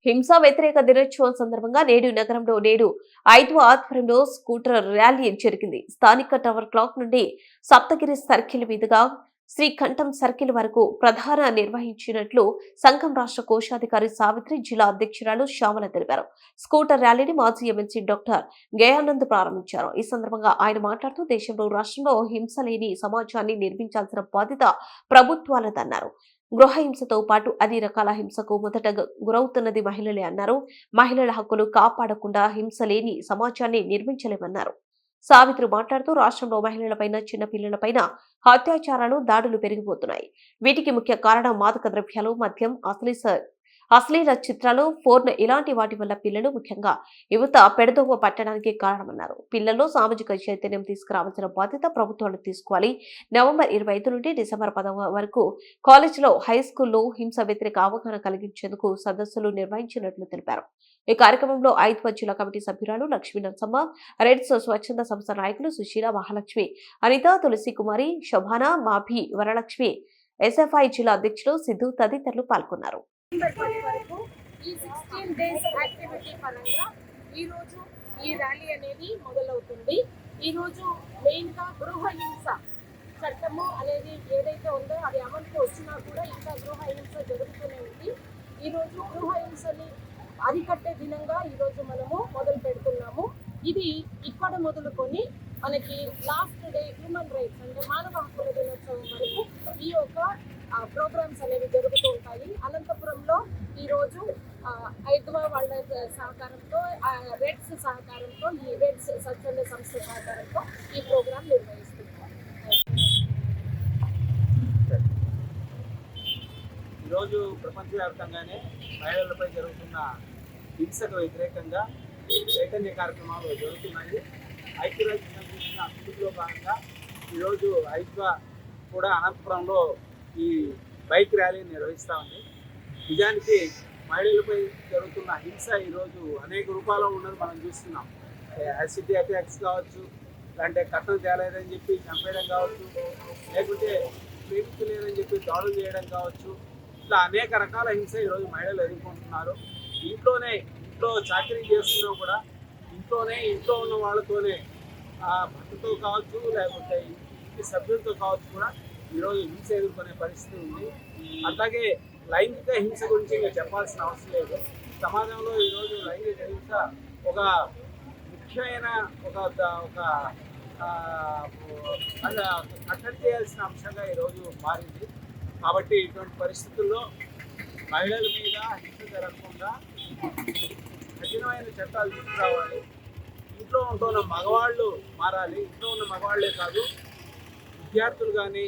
హింసా వ్యతిరేక దినోత్సవం సందర్భంగా నేడు 5వ ఆధ్వర్యంలో స్కూటర్ ర్యాలీ జరిగింది. స్థానిక టవర్ క్లాక్ నుండి సప్తగిరి సర్కిల్ మీదుగా శ్రీకంఠం సర్కిల్ వరకు ప్రధాన నిర్వహించినట్లు సంఘం రాష్ట్ర కోశాధికారి సావిత్రి, జిల్లా అధ్యక్షురాలు శ్యామల తెలిపారు. స్కూటర్ ర్యాలీని మాజీ ఎమ్మెల్సీ డాక్టర్ గయానంద్ ప్రారంభించారు. ఈ సందర్భంగా ఆయన మాట్లాడుతూ దేశంలో రాష్ట్రంలో హింస లేని సమాజాన్ని నిర్మించాల్సిన బాధ్యత ప్రభుత్వాలదన్నారు. గృహహింసతో పాటు అన్ని రకాల హింసకు మొదట గురవుతున్నది మహిళలే అన్నారు. మహిళల హక్కులు కాపాడకుండా హింస లేని సమాజాన్ని నిర్మించలేమన్నారు. సావిత్రి మాట్లాడుతూ రాష్ట్రంలో మహిళలపైన, చిన్నపిల్లలపైన అత్యాచారాలు, దాడులు పెరిగిపోతున్నాయి. వీటికి ముఖ్య కారణం మాదక ద్రవ్యాలు, మద్యం, అశ్లీల చిత్రాలు, ఫోర్న్ ఇలాంటి వాటి వల్ల పిల్లలు, ముఖ్యంగా యువత పెడదోవ పట్టడానికి కారణమన్నారు. పిల్లల్లో సామాజిక చైతన్యం తీసుకురావాల్సిన బాధ్యత ప్రభుత్వాలు తీసుకోవాలి. నవంబర్ 25 నుండి డిసెంబర్ 10 వరకు కాలేజీలో, హై స్కూల్లో హింస వ్యతిరేక అవగాహన కలిగించేందుకు సదస్సులు నిర్వహించినట్లు తెలిపారు. ఈ కార్యక్రమంలో 5వ జిల్లా కమిటీ సభ్యురాలు లక్ష్మీ నరసమ్మ, రెడ్స్ స్వచ్ఛంద సంస్థ నాయకులు సుశీల, మహాలక్ష్మి, అనిత, తులసి కుమారి, శోభాన, మాభి, వరలక్ష్మి, ఎస్ఎఫ్ఐ జిల్లా అధ్యక్షులు సిద్ధు తదితరులు పాల్గొన్నారు. ఈ 16 డేస్ యాక్టివిటీ పరంగా ఈరోజు ఈ ర్యాలీ అనేది మొదలవుతుంది. ఈరోజు మెయిన్గా గృహహింస చట్టము అనేది ఏదైతే ఉందో అది అమలుకి వచ్చినా కూడా ఇంకా గృహహింస జరుగుతూనే ఉంది. ఈరోజు గృహహింసని అరికట్టే దినంగా ఈరోజు మనము మొదలు పెడుతున్నాము. ఇది ఇక్కడ మొదలుకొని మనకి లాస్ట్ డే హ్యూమన్ రైట్స్ అంటే మానవ హక్కుల దినోత్సవం వరకు ఈ యొక్క ప్రోగ్రామ్స్ అనేవి జరుగుతూ ఉంటాయి. అనంతపురంలో ఈరోజు 5వ వాళ్ళ సహకారంతో, రెడ్స్ సహకారంతో, ఈ రెడ్స్ స్వచ్ఛంద సంస్థ సహకారంతో ఈ ప్రోగ్రాం నిర్వహిస్తున్నారు. ఈరోజు ప్రపంచవ్యాప్తంగానే మహిళలపై జరుగుతున్న హింసకు వ్యతిరేకంగా చైతన్య కార్యక్రమాలు జరుగుతున్నాయి. ఐక్యరాజ్యం సంబంధించిన పిలుపులో భాగంగా ఈరోజు ఐక్య కూడా అనంతపురంలో ఈ బైక్ ర్యాలీ నిర్వహిస్తూ ఉంది. నిజానికి మహిళలపై జరుగుతున్న హింస ఈరోజు అనేక రూపాల్లో ఉన్నది మనం చూస్తున్నాం. యాసిడ్ అటాక్స్ కావచ్చు, లేదంటే కట్టలు తేలేదని చెప్పి చంపేయడం కావచ్చు, లేకుంటే ప్రేమించలేదని చెప్పి దాడులు చేయడం కావచ్చు, ఇట్లా అనేక రకాల హింస ఈరోజు మహిళలు ఎదుర్కొంటున్నారు. ఇంట్లో చాకరీ చేస్తున్నా కూడా ఇంట్లో ఉన్న వాళ్ళతోనే భర్తతో కావచ్చు, లేకపోతే ఇంటి సభ్యులతో కావచ్చు కూడా ఈరోజు హింస ఎదుర్కొనే పరిస్థితి ఉంది. అట్లాగే లైంగిక హింస గురించి ఇంకా చెప్పాల్సిన అవసరం లేదు. సమాజంలో ఈరోజు లైంగిక హింస ఒక ముఖ్యమైన కట్టడి చేయాల్సిన అంశంగా ఈరోజు మారింది. కాబట్టి ఇటువంటి పరిస్థితుల్లో మహిళల మీద హింస జరగకుండా కఠినమైన చట్టాలు తీసుకురావాలి. ఇంట్లో ఉంటున్న మగవాళ్ళు మారాలి. ఇంట్లో ఉన్న మగవాళ్లే కాదు, విద్యార్థులు కానీ,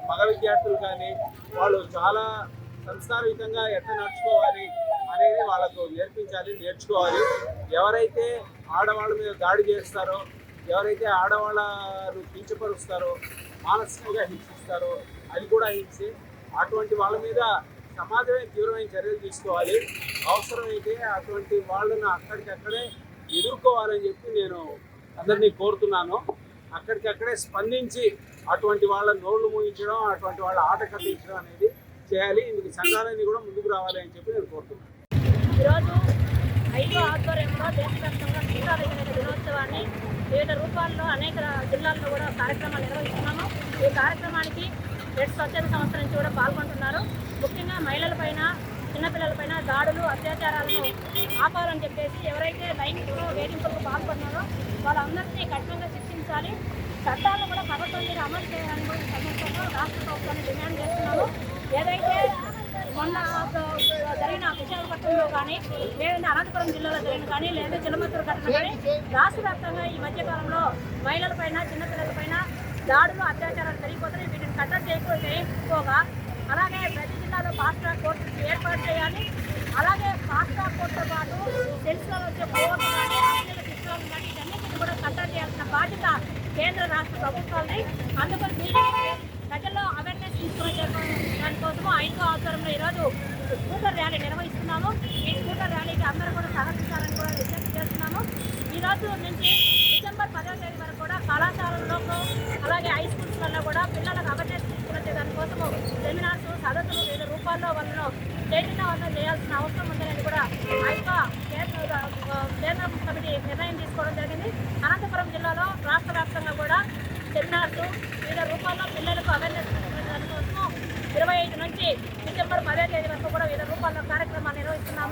మగ విద్యార్థులు కానీ వాళ్ళు చాలా సంస్కారయుతంగా ఎట్లా నడుచుకోవాలి అనేది వాళ్ళకు నేర్చుకోవాలి. ఎవరైతే ఆడవాళ్ళ మీద దాడి చేస్తారో, ఎవరైతే ఆడవాళ్ళను కించపరుస్తారో, మానసికంగా హింసిస్తారో అది కూడా హింసే. అటువంటి వాళ్ళ మీద సమాజమే తీవ్రమైన చర్యలు తీసుకోవాలి. అవసరమైతే అటువంటి వాళ్ళను అక్కడికక్కడే ఎదుర్కోవాలని చెప్పి నేను అందరినీ కోరుతున్నాను. అక్కడికక్కడే స్పందించి అటువంటి వాళ్ళ నోళ్లు మూయించడం, అటువంటి వాళ్ళ ఆట కట్టించడం అనేది చేయాలి. ఇందుకు సంఘాలన్నీ కూడా ముందుకు రావాలి అని చెప్పి నేను కోరుతున్నాను. ఈరోజు 5వ ఆధ్వర్యంలో దేశవ్యాప్తంగా హింసా వ్యతిరేక దినోత్సవాన్ని వివిధ రూపాల్లో అనేక జిల్లాల్లో కూడా కార్యక్రమాలు నిర్వహిస్తున్నాము. ఈ కార్యక్రమానికి రెడ్ స్వచ్ఛంద సంస్థ నుంచి కూడా పాల్గొంటున్నారు. ముఖ్యంగా మహిళలపైన, చిన్నపిల్లలపైన దాడులు, అత్యాచారాలను ఆపాలని చెప్పేసి ఎవరైతే లైంగిక వేధింపులకు పాల్పడినారో వాళ్ళందరినీ కఠినంగా శిక్షించాలి. చట్టాలను కూడా పకడ్బందీగా అమలు చేయాలని కూడా ఈ సందర్భంగా రాష్ట్ర ప్రభుత్వాన్ని డిమాండ్ చేస్తున్నాము. ఏదైతే మొన్న జరిగిన విశాఖపట్నంలో కానీ, లేదంటే అనంతపురం జిల్లాలో జరిగిన కానీ, లేదా చిలమత్తూరు ఘటన కానీ రాష్ట్ర వ్యాప్తంగా ఈ మధ్యకాలంలో మహిళలపైన, చిన్నపిల్లలపైన దాడులు, అత్యాచారాలు పెరిగిపోతున్నాయి. వీటిని కట్టడి చేయకపోగా అలాగే ప్రతి జిల్లాలో ఫాస్ట్ ట్రాక్ కోర్టులు ఏర్పాటు చేయాలి. అలాగే ఫాస్ట్ ట్రాక్ కోర్టుతో పాటు సెల్స్లో వచ్చే ఫోన్లు కానీ, అశ్లీల చిత్రాలు కానీ ఇవన్నిటిని కూడా కట్టడి చేయాల్సిన బాధ్యత కేంద్ర రాష్ట్ర ప్రభుత్వాలది. అందుకని బీజేపీ ప్రజల్లో అవేర్నెస్ తీసుకునే దానికోసము 5వ ఆధ్వర్యంలో ఈరోజు స్కూటర్ ర్యాలీ నిర్వహిస్తున్నాము. ఈ స్కూటర్ ర్యాలీకి అందరూ కూడా సహకరించాలని కూడా విజ్ఞప్తి చేస్తున్నాము. ఈరోజు నుంచి డిసెంబర్ 10వ తేదీ వరకు కూడా కళాశాలల్లో, అలాగే హై స్కూల్స్లలో కూడా పిల్లలకు అవేర్నెస్ తీసుకునే దానికోసము సెమినార్స్, సదస్సులు వివిధ రూపాలు రూపాల్లో వాళ్ళను చైతన్యవంతం చేయాల్సిన అవసరం ఉందనేది కూడా ఐపా కేంద్ర కమిటీ నిర్ణయం తీసుకోవడం జరిగింది. అనంతపురం జిల్లాలో రాష్ట్ర వ్యాప్తంగా కూడా సెమినార్స్ వివిధ రూపాల్లో పిల్లలకు అవేర్నెస్ కోసం 25 నుంచి డిసెంబర్ 10వ తేదీ వరకు కూడా వివిధ రూపాల్లో కార్యక్రమాలు నిర్వహిస్తున్నామని